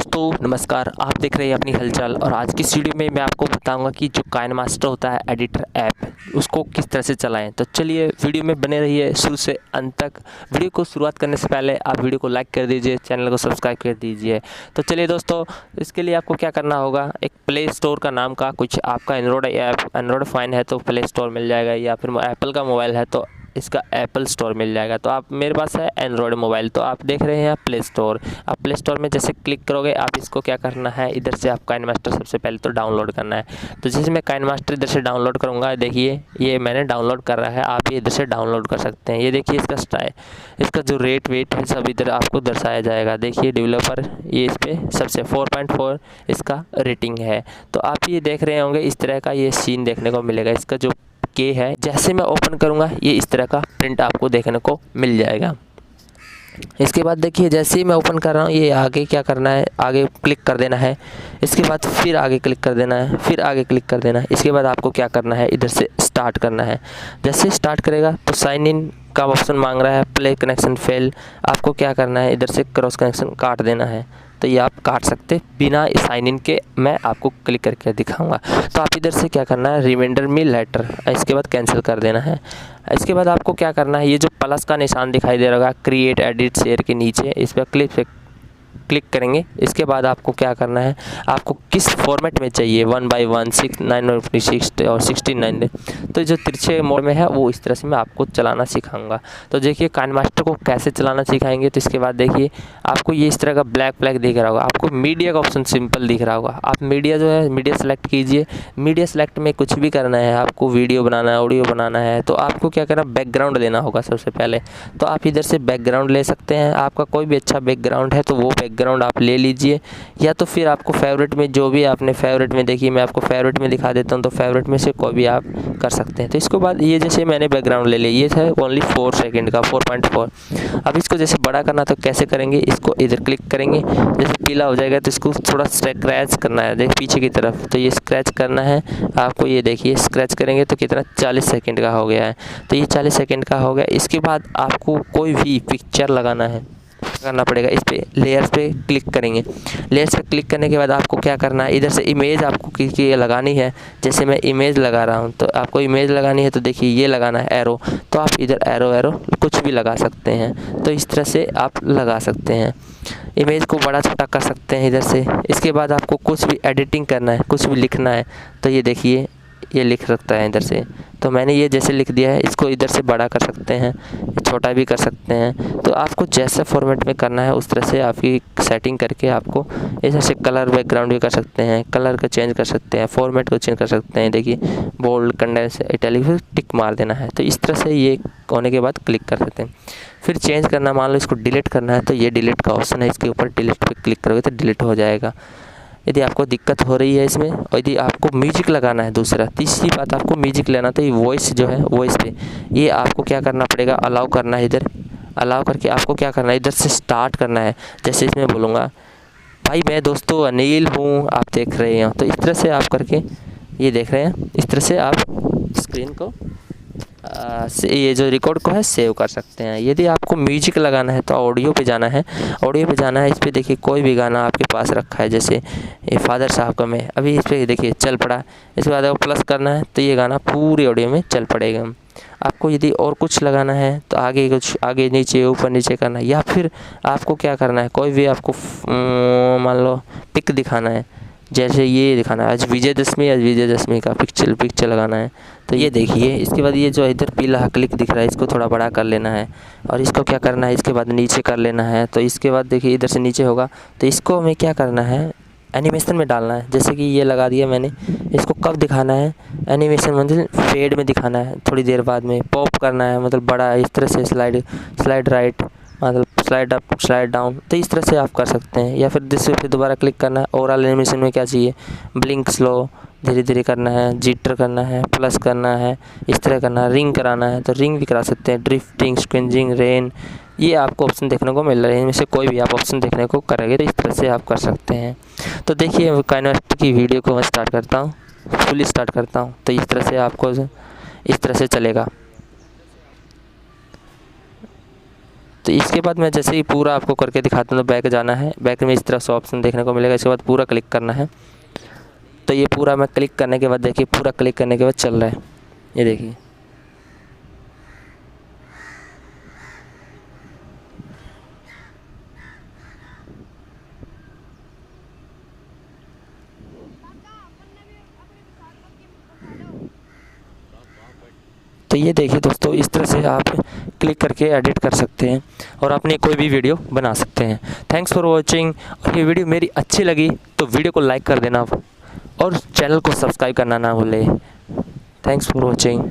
दोस्तों नमस्कार, आप देख रहे हैं अपनी हलचल। और आज की इस वीडियो में मैं आपको बताऊंगा कि जो काइनमास्टर होता है एडिटर ऐप, उसको किस तरह से चलाएं। तो चलिए वीडियो में बने रहिए शुरू से अंत तक। वीडियो को शुरुआत करने से पहले आप वीडियो को लाइक कर दीजिए, चैनल को सब्सक्राइब कर दीजिए। तो चलिए दोस्तों, इसके लिए आपको क्या करना होगा, एक प्ले स्टोर का नाम का कुछ आपका एंड्रॉयड फ़ोन है तो प्ले स्टोर मिल जाएगा, या फिर एप्पल का मोबाइल है तो इसका एप्पल स्टोर मिल जाएगा। तो आप मेरे पास है एंड्रॉयड मोबाइल, तो आप देख रहे हैं प्ले स्टोर। आप प्ले स्टोर में जैसे क्लिक करोगे, आप इसको क्या करना है, इधर से आप काइनमास्टर सबसे पहले तो डाउनलोड करना है। तो जैसे मैं काइनमास्टर इधर से डाउनलोड करूँगा, देखिए ये मैंने डाउनलोड कर रहा है, आप ये इधर से डाउनलोड कर सकते हैं। ये देखिए इसका जो रेट वेट है सब इधर आपको दर्शाया जाएगा। देखिए डेवलपर ये इस पर सबसे 4.4 इसका रेटिंग है। तो आप ये देख रहे होंगे इस तरह का ये सीन देखने को मिलेगा। इसका जो के है, जैसे मैं ओपन करूंगा ये इस तरह का प्रिंट आपको देखने को मिल जाएगा। इसके बाद देखिए जैसे ही मैं ओपन कर रहा हूँ, ये आगे क्या करना है, आगे क्लिक कर देना है। इसके बाद फिर आगे क्लिक कर देना है, फिर आगे क्लिक कर देना है। इसके बाद आपको क्या करना है, इधर से स्टार्ट करना है। जैसे स्टार्ट करेगा तो साइन इन का ऑप्शन मांग रहा है, प्ले कनेक्शन फेल। आपको क्या करना है, इधर से क्रॉस कनेक्शन काट देना है। तो ये आप काट सकते बिना साइन इन के, मैं आपको क्लिक करके दिखाऊंगा। तो आप इधर से क्या करना है, रिमाइंडर मी लेटर, इसके बाद कैंसिल कर देना है। इसके बाद आपको क्या करना है, ये जो प्लस का निशान दिखाई दे रहा है क्रिएट एडिट शेयर के नीचे, इस पर क्लिक करेंगे। इसके बाद आपको क्या करना है, आपको किस फॉर्मेट में चाहिए, 1:1, 6, 9:6 और 16:9, तो जो तिरछे मोड में है वो इस तरह से मैं आपको चलाना सिखाऊंगा। तो देखिए काइनमास्टर को कैसे चलाना सिखाएंगे। तो इसके बाद देखिए आपको ये इस तरह का ब्लैक दिख रहा होगा, आपको मीडिया का ऑप्शन सिंपल दिख रहा होगा। आप मीडिया जो है मीडिया सेलेक्ट कीजिए। मीडिया सेलेक्ट में कुछ भी करना है, आपको वीडियो बनाना है, ऑडियो बनाना है, तो आपको क्या करना, बैकग्राउंड लेना होगा सबसे पहले। तो आप इधर से बैकग्राउंड ले सकते हैं, आपका कोई भी अच्छा बैकग्राउंड है तो वो बैकग्राउंड आप ले लीजिए, या तो फिर आपको फेवरेट में जो भी आपने फेवरेट में, देखिए मैं आपको फेवरेट में दिखा देता हूँ, तो फेवरेट में से कोई भी आप कर सकते हैं। तो इसके बाद ये जैसे मैंने बैकग्राउंड ले लिया, ये था ओनली 4 सेकंड का 4.4। अब इसको जैसे बड़ा करना तो कैसे करेंगे, इसको इधर क्लिक करेंगे, जैसे पीला हो जाएगा तो इसको थोड़ा स्क्रैच करना है, देख पीछे की तरफ, तो ये स्क्रैच करना है आपको। ये देखिए स्क्रैच करेंगे तो कितना 40 सेकंड का हो गया है। तो ये 40 सेकंड का हो गया। इसके बाद आपको कोई भी पिक्चर लगाना है, करना पड़ेगा। इस पे लेयर्स पे क्लिक करेंगे। लेयर्स पे क्लिक करने के बाद आपको क्या करना है, इधर से इमेज आपको की लगानी है। जैसे मैं इमेज लगा रहा हूँ, तो आपको इमेज लगानी है, तो देखिए ये लगाना है एरो, तो आप इधर एरो कुछ भी लगा सकते हैं। तो इस तरह से आप लगा सकते हैं, इमेज को बड़ा छोटा कर सकते हैं इधर से। इसके बाद आपको कुछ भी एडिटिंग करना है, कुछ भी लिखना है, तो ये देखिए ये लिख सकता है इधर से। तो मैंने ये जैसे लिख दिया है, इसको इधर से बड़ा कर सकते हैं, छोटा भी कर सकते हैं। तो आपको जैसे फॉर्मेट में करना है उस तरह से आपकी सेटिंग करके आपको इधर से कलर बैकग्राउंड भी कर सकते हैं, कलर को चेंज कर सकते हैं, फॉर्मेट को चेंज कर सकते हैं। देखिए बोल्ड, कंडेंस, इटैलिक, फिर टिक मार देना है। तो इस तरह से ये होने के बाद क्लिक कर सकते हैं। फिर चेंज करना, मान लो इसको डिलीट करना है, तो ये डिलीट का ऑप्शन है, इसके ऊपर डिलीट पे क्लिक करोगे तो डिलीट हो जाएगा, यदि आपको दिक्कत हो रही है इसमें। और यदि आपको म्यूजिक लगाना है, तीसरी बात आपको म्यूजिक लेना, तो ये वॉइस जो है वॉइस पे ये आपको क्या करना पड़ेगा, अलाउ करना है। इधर अलाउ करके आपको क्या करना है, इधर से स्टार्ट करना है। जैसे इसमें बोलूँगा भाई मैं दोस्तों अनिल हूँ, आप देख रहे हैं, तो इस तरह से आप करके ये देख रहे हैं, इस तरह से आप स्क्रीन को ये जो रिकॉर्ड को है सेव कर सकते हैं। यदि आपको म्यूजिक लगाना है तो ऑडियो पे जाना है, इस पर देखिए कोई भी गाना आपके पास रखा है, जैसे ये फादर साहब का मैं अभी इस पर देखिए चल पड़ा। इसके बाद आपको प्लस करना है तो ये गाना पूरी ऑडियो में चल पड़ेगा। आपको यदि और कुछ लगाना है तो आगे कुछ, आगे नीचे ऊपर नीचे करना है, या फिर आपको क्या करना है, कोई भी आपको मान लो पिक दिखाना है, जैसे ये दिखाना है आज विजयदशमी का पिक्चर लगाना है, तो ये देखिए। इसके बाद ये जो इधर पीला क्लिक दिख रहा है, इसको थोड़ा बड़ा कर लेना है, और इसको क्या करना है, इसके बाद नीचे कर लेना है। तो इसके बाद देखिए इधर से नीचे होगा, तो इसको हमें क्या करना है, एनिमेशन में डालना है। जैसे कि ये लगा दिया मैंने, इसको कब दिखाना है, एनिमेशन मतलब फेड में दिखाना है, थोड़ी देर बाद में पॉप करना है, मतलब बड़ा इस तरह से स्लाइड राइट, मतलब स्लाइड अप स्लाइड डाउन, तो इस तरह से आप कर सकते हैं। या फिर फिर दोबारा क्लिक करना है। ओवरऑल एनिमेशन में क्या चाहिए, ब्लिंक स्लो, धीरे धीरे करना है, जिटर करना है, प्लस करना है, इस तरह करना है, रिंग कराना है तो रिंग भी करा सकते हैं, ड्रिफ्टिंग, स्क्विंजिंग, रेन, ये आपको ऑप्शन देखने को मिल रहा है। इनमें से कोई भी आप ऑप्शन देखने को करेंगे तो इस तरह से आप कर सकते हैं। तो देखिए काइनमास्टर की वीडियो को मैं स्टार्ट करता हूँ, फुली स्टार्ट करता हूँ, तो इस तरह से आपको इस तरह से चलेगा। तो इसके बाद मैं जैसे ही पूरा आपको करके दिखाता हूँ, तो बैक जाना है। बैक में इस तरह से ऑप्शन देखने को मिलेगा। इसके बाद पूरा क्लिक करना है। तो ये पूरा मैं क्लिक करने के बाद देखिए, पूरा क्लिक करने के बाद चल रहा है, ये देखिए। तो ये देखिए दोस्तों, इस तरह से आप क्लिक करके एडिट कर सकते हैं और अपनी कोई भी वीडियो बना सकते हैं। Thanks for watching. और ये वीडियो मेरी अच्छी लगी तो वीडियो को लाइक कर देना और चैनल को सब्सक्राइब करना ना भूलें। Thanks for watching.